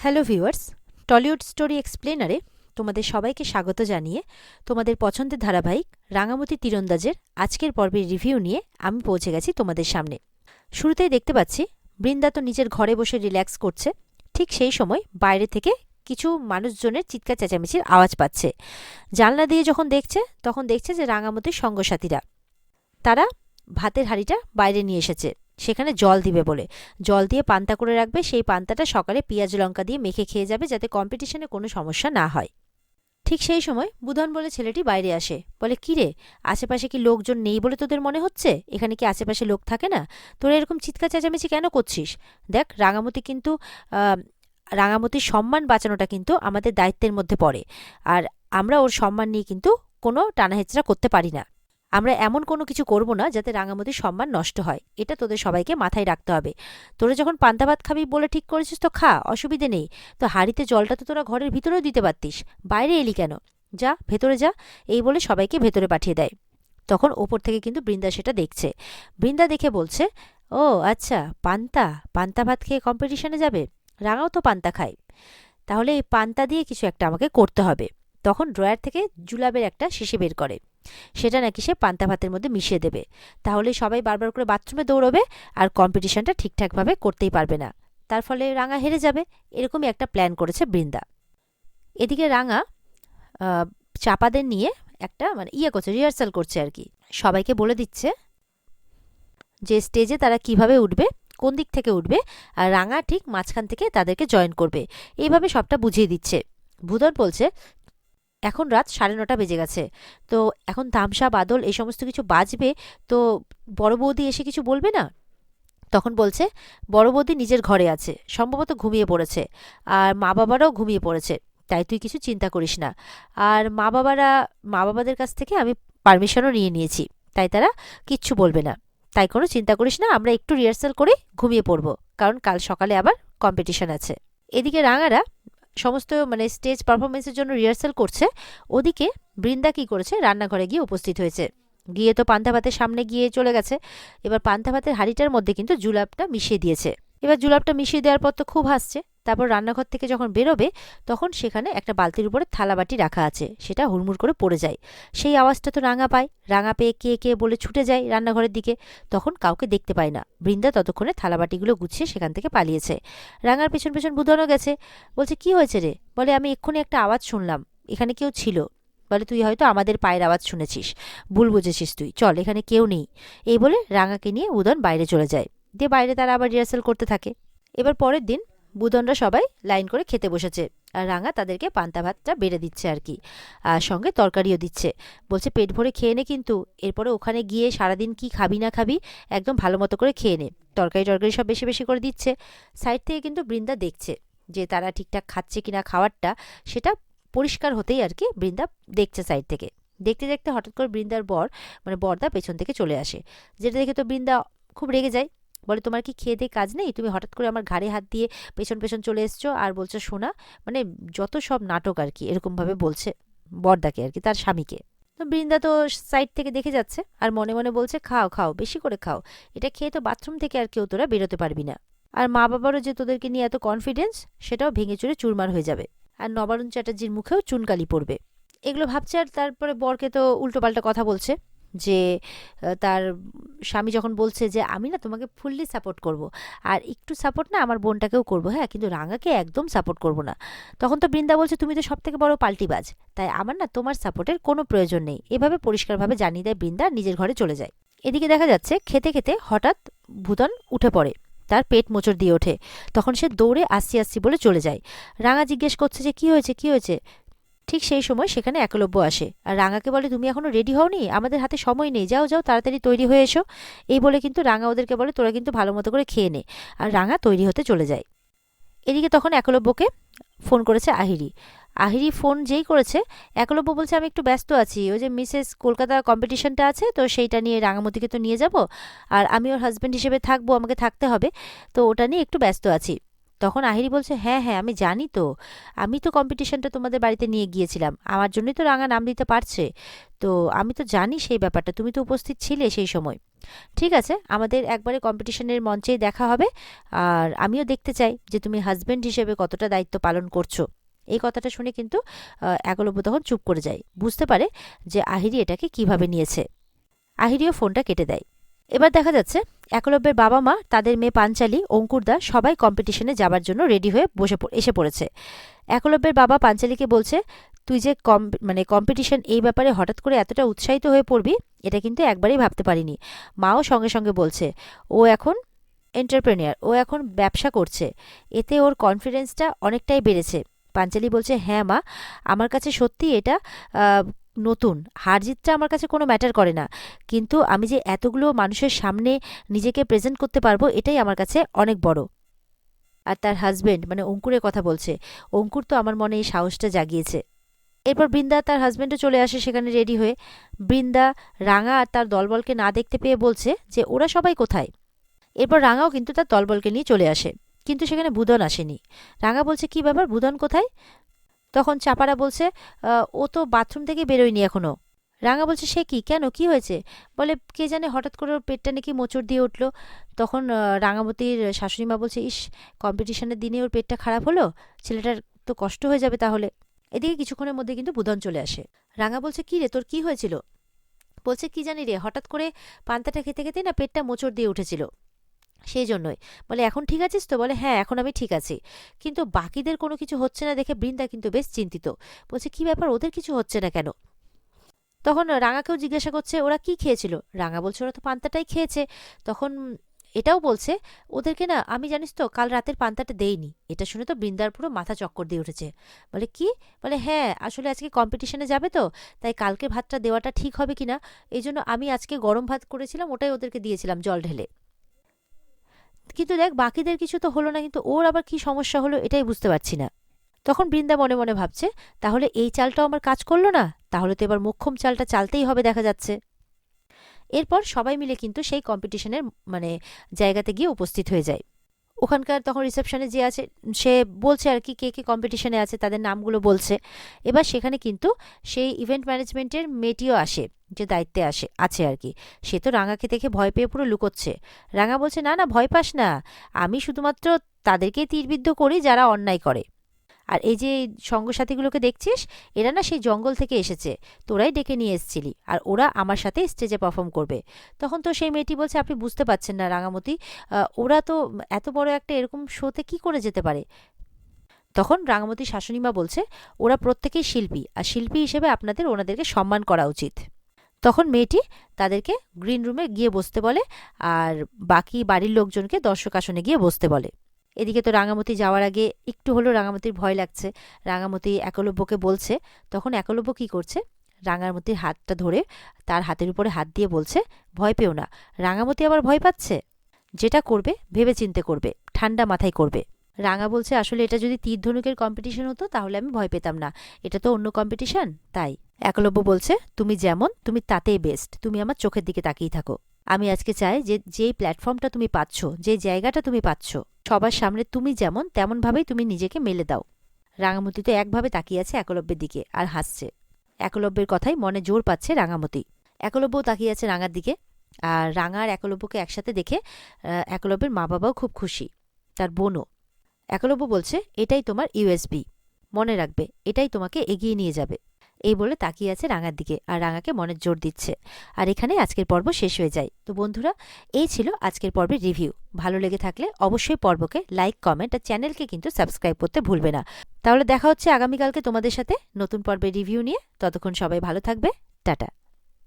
Hello viewers, Tollywood story এক্সপ্লেনারে তোমাদের সবাইকে স্বাগত জানিয়ে তোমাদের পছন্দের ধারাবাহিক রাঙামতি তীরন্দাজের আজকের পর্বের রিভিউ নিয়ে আমি পৌঁছে গেছি তোমাদের সামনে। শুরুতেই দেখতে পাচ্ছি বৃন্দা তো নিজের ঘরে বসে রিল্যাক্স করছে। ঠিক সেই সময় বাইরে থেকে কিছু মানুষজনের চিৎকার চেঁচামেচির আওয়াজ পাচ্ছে। জানলা দিয়ে যখন দেখছে তখন দেখছে যে রাঙামতির সঙ্গসাথীরা তারা ভাতের হাঁড়িটা বাইরে নিয়ে এসেছে, সেখানে জল দিবে বলে। জল দিয়ে পান্তা করে রাখবে, সেই পান্তাটা সকালে পেঁয়াজ লঙ্কা দিয়ে মেখে খেয়ে যাবে যাতে কম্পিটিশনে কোনো সমস্যা না হয়। ঠিক সেই সময় বুধন বলে ছেলেটি বাইরে আসে, বলে কি রে, আশেপাশে কি লোকজন নেই বলে তোদের মনে হচ্ছে? এখানে কি আশেপাশে লোক থাকে না? তোরা এরকম চিৎকার চেঁচামেচি কেন করছিস? দেখ, রাঙামতির সম্মান বাঁচানোটা কিন্তু আমাদের দায়িত্বের মধ্যে পড়ে, আর আমরা ওর সম্মান নিয়ে কিন্তু কোনো টানাহেচড়া করতে পারি না। আমরা এমন কোনো কিছু করব না যাতে রাঙামতির সম্মান নষ্ট হয়, এটা তোদের সবাইকে মাথায় রাখতে হবে। তোরা যখন পান্তা ভাত খাবি বলে ঠিক করেছিস তো খা, অসুবিধে নেই। তো হাঁড়িতে জলটা তো তোরা ঘরের ভিতরেও দিতে পারতিস, বাইরে এলি কেন? যা ভেতরে যা, এই বলে সবাইকে ভেতরে পাঠিয়ে দেয়। তখন ওপর থেকে কিন্তু বৃন্দা সেটা দেখছে। বৃন্দা দেখে বলছে, ও আচ্ছা, পান্তা পান্তা ভাত খেয়ে কম্পিটিশনে যাবে? রাঙাও তো পান্তা খায়, তাহলে এই পান্তা দিয়ে কিছু একটা আমাকে করতে হবে। তখন ড্রয়ার থেকে জুলাবের একটা শিশি বের করে, সেটা নাকি সে পান্তা ভাতের মধ্যে মিশিয়ে দেবে। তাহলে সবাই বারবার করে বাথরুমে দৌড়বে আর কম্পিটিশনটা ঠিকঠাকভাবে করতেই পারবে না, তার ফলে রাঙা হেরে যাবে। এরকমই একটা প্ল্যান করেছে বৃন্দা। এদিকে রাঙা চাপাদের নিয়ে একটা করছে, রিহার্সাল করছে আর কি। সবাইকে বলে দিচ্ছে যে স্টেজে তারা কিভাবে উঠবে, কোন দিক থেকে উঠবে, আর রাঙা ঠিক মাঝখান থেকে তাদেরকে জয়েন করবে। এইভাবে সবটা বুঝিয়ে দিচ্ছে। ভূধর বলছে, এখন রাত 9:30 বেজে গেছে, তো এখন তামসা বাদল এই সমস্ত কিছু বাজবে, তো বড় বৌদি এসে কিছু বলবে না? তখন বলছে, বড় বৌদি নিজের ঘরে আছে, সম্ভবত ঘুমিয়ে পড়েছে, আর মা বাবারাও ঘুমিয়ে পড়েছে, তাই তুই কিছু চিন্তা করিস না। আর মা বাবাদের কাছ থেকে আমি পারমিশনও নিয়ে নিয়েছি, তাই তারা কিচ্ছু বলবে না, তাই কোনো চিন্তা করিস না। আমরা একটু রিহার্সাল করে ঘুমিয়ে পড়বো, কারণ কাল সকালে আবার কম্পিটিশন আছে। এদিকে রাঙারা সমস্ত স্টেজ পারফরমেন্সের জন্য রিহার্সাল করছে। ওদিকে বৃন্দা কি করেছে, রান্নাঘরে গিয়ে উপস্থিত হয়েছে। গিয়ে তো পান্তা ভাতের সামনে গিয়ে চলে গেছে। এবার পান্তা ভাতের হাঁড়িটার মধ্যে কিন্তু জুলাপটা মিশিয়ে দিয়েছে। এবার জুলাপটা মিশিয়ে দেওয়ার পর তো খুব হাসছে। তারপর রান্নাঘর থেকে যখন বেরোবে তখন সেখানে একটা বালতির উপরে থালাবাটি রাখা আছে, সেটা হুড়মুড় করে পড়ে যায়। সেই আওয়াজটা তো রাঙা পায়, রাঙা পেয়ে কে কে বলে ছুটে যায় রান্নাঘরের দিকে। তখন কাউকে দেখতে পায় না। বৃন্দা ততক্ষণে থালাবাটিগুলো গুছিয়ে সেখান থেকে পালিয়েছে। রাঙার পেছন পেছন বুধনও গেছে। বলছে, কি হয়েছে রে? বলে, আমি এক্ষুনি একটা আওয়াজ শুনলাম, এখানে কেউ ছিল। বলে, তুই হয়তো আমাদের পায়ের আওয়াজ শুনেছিস, ভুল বুঝেছিস তুই, চল, এখানে কেউ নেই। এই বলে রাঙাকে নিয়ে বুধন বাইরে চলে যায়। দিয়ে বাইরে তারা আবার রিহার্সাল করতে থাকে। এবার পরের দিন বুধনরা সবাই লাইন করে খেতে বসেছে, আর রাঙা তাদেরকে পান্তা ভাতটা বেড়ে দিচ্ছে আর কি, আর সঙ্গে তরকারিও দিচ্ছে। বলছে, পেট ভরে খেয়ে নে, কিন্তু এরপরে ওখানে গিয়ে সারাদিন কি খাবি না খাবি একদম ভালো মতো করে খেয়ে নে। তরকারি টরকারি সব বেশি বেশি করে দিচ্ছে। সাইড থেকে কিন্তু বৃন্দা দেখছে যে তারা ঠিকঠাক খাচ্ছে কিনা খাবারটা, সেটা পরিষ্কার হতেই আর কি বৃন্দা দেখছে সাইড থেকে। দেখতে দেখতে হঠাৎ করে বৃন্দার বরদা পেছন থেকে চলে আসে, যেটা দেখে তো বৃন্দা খুব রেগে যায়। বলে, তোমার কি খেয়ে দিয়ে কাজ নেই? তুমি হঠাৎ করে আমার ঘাড়ে হাত দিয়ে পেছন পেছন চলে এসছো আর বলছো শোনা, যত সব নাটক আর কি, এরকমভাবে বলছে বরদাকে আর কি, তার স্বামীকে। তো বৃন্দা তো সাইড থেকে দেখে যাচ্ছে আর মনে মনে বলছে, খাও খাও, বেশি করে খাও, এটা খেয়ে তো বাথরুম থেকে আর কেউ তোরা বেরোতে পারবি না। আর মা বাবারও যে তোদেরকে নিয়ে এত কনফিডেন্স, সেটাও ভেঙে চুরে চুরমার হয়ে যাবে, আর নবারুণ চ্যাটার্জির মুখেও চুনকালি পড়বে। এগুলো ভাবছে। আর তারপরে বরকে তো উল্টোপাল্টা কথা বলছে যে তার স্বামী যখন বলছে যে আমি না তোমাকে ফুললি সাপোর্ট করব, আর একটু সাপোর্ট না আমার বোনটাকেও করবো, হ্যাঁ, কিন্তু রাঙাকে একদম সাপোর্ট করব না। তখন তো বৃন্দা বলছে, তুমি তো সব থেকে বড় পাল্টিবাজ, তাই আমার না তোমার সাপোর্টের কোনো প্রয়োজন নেই। এভাবে পরিষ্কারভাবে জানিয়ে দেয় বৃন্দা, নিজের ঘরে চলে যায়। এদিকে দেখা যাচ্ছে খেতে খেতে হঠাৎ ভূতন উঠে পড়ে, তার পেট মোচড় দিয়ে ওঠে। তখন সে দৌড়ে আসছি আসছি বলে চলে যায়। রাঙা জিজ্ঞেস করছে যে কি হয়েছে কি হয়েছে। ঠিক সেই সময় সেখানে একলব্য আসে আর রাঙাকে বলে, তুমি এখনো রেডি হওনি, আমাদের হাতে সময় নেই, যাও যাও তাড়াতাড়ি তৈরি হয়ে এসো। এই বলে কিন্তু রাঙা ওদেরকে বলে, তোরা কিন্তু ভালো মতো করে খেয়ে নে। আর রাঙা তৈরি হতে চলে যায়। এদিকে তখন একলব্যকে ফোন করেছে আহিরি। আহিরি ফোন যেই করেছে, একলব্য বলছে, আমি একটু ব্যস্ত আছি, ওই যে মিসেস কলকাতা কম্পিটিশনটা আছে, তো সেইটা নিয়ে রাঙামতিকে তো নিয়ে যাব, আর আমি ওর হাজব্যান্ড হিসেবে থাকবো, আমাকে থাকতে হবে, তো ওটা নিয়ে একটু ব্যস্ত আছি। তখন আহিরি বলছে, হ্যাঁ হ্যাঁ আমি জানি তো, আমি তো কম্পিটিশনটা তোমাদের বাড়িতে নিয়ে গিয়েছিলাম, আমার জন্যই তো রাঙা নাম দিতে পারছে, তো আমি তো জানি সেই ব্যাপারটা, তুমি তো উপস্থিত ছিলে সেই সময়। ঠিক আছে, আমাদের একবারে কম্পিটিশনের মঞ্চেই দেখা হবে, আর আমিও দেখতে চাই যে তুমি হাজবেন্ড হিসেবে কতটা দায়িত্ব পালন করছো। এই কথাটা শুনে কিন্তু একলব্য তখন চুপ করে যায়, বুঝতে পারে যে আহিরি এটাকে কিভাবে নিয়েছে। আহিরিও ফোনটা কেটে দেয়। এবার দেখা যাচ্ছে একলব্যের বাবা মা, তাদের মেয়ে পাঞ্চালী, অঙ্কুরদা সবাই কম্পিটিশনে যাবার জন্য রেডি হয়ে এসে পড়েছে। একলব্যের বাবা পাঞ্চালীকে বলছে, তুই যে কম্পিটিশন এই ব্যাপারে হঠাৎ করে এতটা উৎসাহিত হয়ে পড়বি, এটা কিন্তু একবারেই ভাবতে পারিনি। মাও সঙ্গে সঙ্গে বলছে, ও এখন এন্টারপ্রেনিয়ার, ও এখন ব্যবসা করছে, এতে ওর কনফিডেন্সটা অনেকটাই বেড়েছে। পাঞ্চালী বলছে, হ্যাঁ মা, আমার কাছে সত্যি এটা নতুন, হার জিতটা আমার কাছে কোনো ম্যাটার করে না, কিন্তু আমি যে এতগুলো মানুষের সামনে নিজেকে প্রেজেন্ট করতে পারবো, এটাই আমার কাছে অনেক বড়। আর তার হাজবেন্ড অঙ্কুরের কথা বলছে, অঙ্কুর তো আমার মনে এই সাহসটা জাগিয়েছে। এরপর বৃন্দা তার হাজবেন্ডও চলে আসে সেখানে রেডি হয়ে। বৃন্দা রাঙা আর তার দলবলকে না দেখতে পেয়ে বলছে যে ওরা সবাই কোথায়। এরপর রাঙাও কিন্তু তার দলবলকে নিয়ে চলে আসে, কিন্তু সেখানে বুদন আসেনি। রাঙা বলছে, কি ব্যাপার, বুদন কোথায়? তখন চাপারা বলছে, ও তো বাথরুম থেকে বেরোয়নি এখনো। রাঙা বলছে, সে কি, কেন, কি হয়েছে? বলে, কে জানে হঠাৎ করে ওর পেটটা নাকি মোচড় দিয়ে উঠলো। তখন রাঙামতির শাশুড়ি মা বলছে, ইস, কম্পিটিশনের দিনে ওর পেটটা খারাপ হলো, ছেলেটার তো কষ্ট হয়ে যাবে তাহলে। এদিকে কিছুক্ষণের মধ্যে কিন্তু বুধন চলে আসে। রাঙা বলছে, কি রে, তোর কি হয়েছিল? বলছে, কি জানি রে, হঠাৎ করে পান্তাটা খেতে খেতে না পেটটা মোচড় দিয়ে উঠেছিল, সেই জন্যই। বলে, এখন ঠিক আছিস তো? বলে, হ্যাঁ, এখন আমি ঠিক আছি। কিন্তু বাকিদের কোনো কিছু হচ্ছে না দেখে বৃন্দা কিন্তু বেশ চিন্তিত। বলছে, কি ব্যাপার, ওদের কিছু হচ্ছে না কেন? তখন রাঙাকেও জিজ্ঞাসা করছে, ওরা কি খেয়েছিল? রাঙা বলছে, ওরা তো পান্তাটাই খেয়েছে। তখন এটাও বলছে, ওদেরকে না আমি, জানিস তো, কাল রাতের পান্তাটা দেইনি। এটা শুনে তো বৃন্দার পুরো মাথা চক্কর দিয়ে উঠেছে। বলে, কি? বলে, হ্যাঁ, আসলে আজকে কম্পিটিশনে যাবে তো, তাই কালকে ভাতটা দেওয়াটা ঠিক হবে কিনা, এই জন্য আমি আজকে গরম ভাত করেছিলাম, ওটাই ওদেরকে দিয়েছিলাম জল ঢেলে। কিন্তু দেখ, বাকিদের কিছু তো হলো না, কিন্তু ওর আবার কি সমস্যা হলো এটাই বুঝতে পারছি না। তখন বৃন্দা মনে মনে ভাবছে, তাহলে এই চালটাও আমার কাজ করলো না, তাহলে তো এবার মোক্ষম চালটা চালতেই হবে দেখা যাচ্ছে। এরপর সবাই মিলে কিন্তু সেই কম্পিটিশনের মানে জায়গাতে গিয়ে উপস্থিত হয়ে যায়। ওখানকার তখন রিসেপশনে যে আছে সে বলছে আর কি, কে কে কম্পিটিশনে আছে তাদের নামগুলো বলছে। এবার সেখানে কিন্তু সেই ইভেন্ট ম্যানেজমেন্টের মেয়েটিও আসে, যে দায়িত্বে আছে আর কি। সে তো রাঙাকে দেখে ভয় পেয়ে পুরো লুকোচ্ছে। রাঙা বলছে, না না, ভয় পাস না, আমি শুধুমাত্র তাদেরকেই তীরবিদ্ধ করি যারা অন্যায় করে। আর এই যে সঙ্গসাথীগুলোকে দেখছিস, এরা না সেই জঙ্গল থেকে এসেছে, তোরাই ডেকে নিয়ে এসেছিলি, আর ওরা আমার সাথে স্টেজে পারফর্ম করবে। তখন তো সেই মেয়েটি বলছে, আপনি বুঝতে পারছেন না রাঙামতি, ওরা তো এত বড় একটা এরকম শোতে কি করে যেতে পারে? তখন রাঙামতির শাশুড়িমা বলছে, ওরা প্রত্যেকেই শিল্পী, আর শিল্পী হিসেবে আপনাদের ওনাদেরকে সম্মান করা উচিত। তখন মেয়েটি তাদেরকে গ্রিন রুমে গিয়ে বসতে বলে, আর বাকি বাড়ির লোকজনকে দর্শক আসনে গিয়ে বসতে বলে। এদিকে তো রাঙামতি যাওয়ার আগে একটু হলেও রাঙামতির ভয় লাগছে। রাঙামতি একলব্যকে বলছে, তখন একলব্য কি করছে, রাঙামতির হাতটা ধরে তার হাতের উপরে হাত দিয়ে বলছে, ভয় পেও না। রাঙামতি আবার ভয় পাচ্ছে? যেটা করবে ভেবেচিন্তে করবে, ঠান্ডা মাথায় করবে। রাঙা বলছে, আসলে এটা যদি তীর ধনুকের কম্পিটিশন হতো তাহলে আমি ভয় পেতাম না, এটা তো অন্য কম্পিটিশন, তাই। একলব্য বলছে, তুমি যেমন, তুমি তাতেই বেস্ট, তুমি আমার চোখের দিকে তাকিয়ে থাকো। আমি আজকে চাই যে যেই প্ল্যাটফর্মটা তুমি পাচ্ছ, যে জায়গাটা তুমি পাচ্ছ, সবার সামনে তুমি যেমন তেমনভাবেই তুমি নিজেকে মেলে দাও। রাঙামতি তো একভাবে তাকিয়ে আছে একলব্যের দিকে আর হাসছে। একলব্যের কথাই মনে জোর পাচ্ছে রাঙামতি। একলব্যও তাকিয়ে আছে রাঙার দিকে, আর রাঙা আর একলব্যকে একসাথে দেখে একলব্যের মা বাবাও খুব খুশি, তার বোনও। একলব্য বলছে, এটাই তোমার ইউএসপি, মনে রাখবে, এটাই তোমাকে এগিয়ে নিয়ে যাবে। এই বলে তাকিয়ে আছে রাঙার দিকে, আর রাঙাকে মনের জোর দিচ্ছে। আর এখানে আজকের পর্ব শেষ হয়ে যায়। তো বন্ধুরা, এই ছিল আজকের পর্বের রিভিউ। ভালো লেগে থাকলে অবশ্যই পর্বকে লাইক, কমেন্ট আর চ্যানেলকে কিন্তু সাবস্ক্রাইব করতে ভুলবে না। তাহলে দেখা হচ্ছে আগামীকালকে তোমাদের সাথে নতুন পর্বের রিভিউ নিয়ে। ততক্ষণ সবাই ভালো থাকবে, টাটা।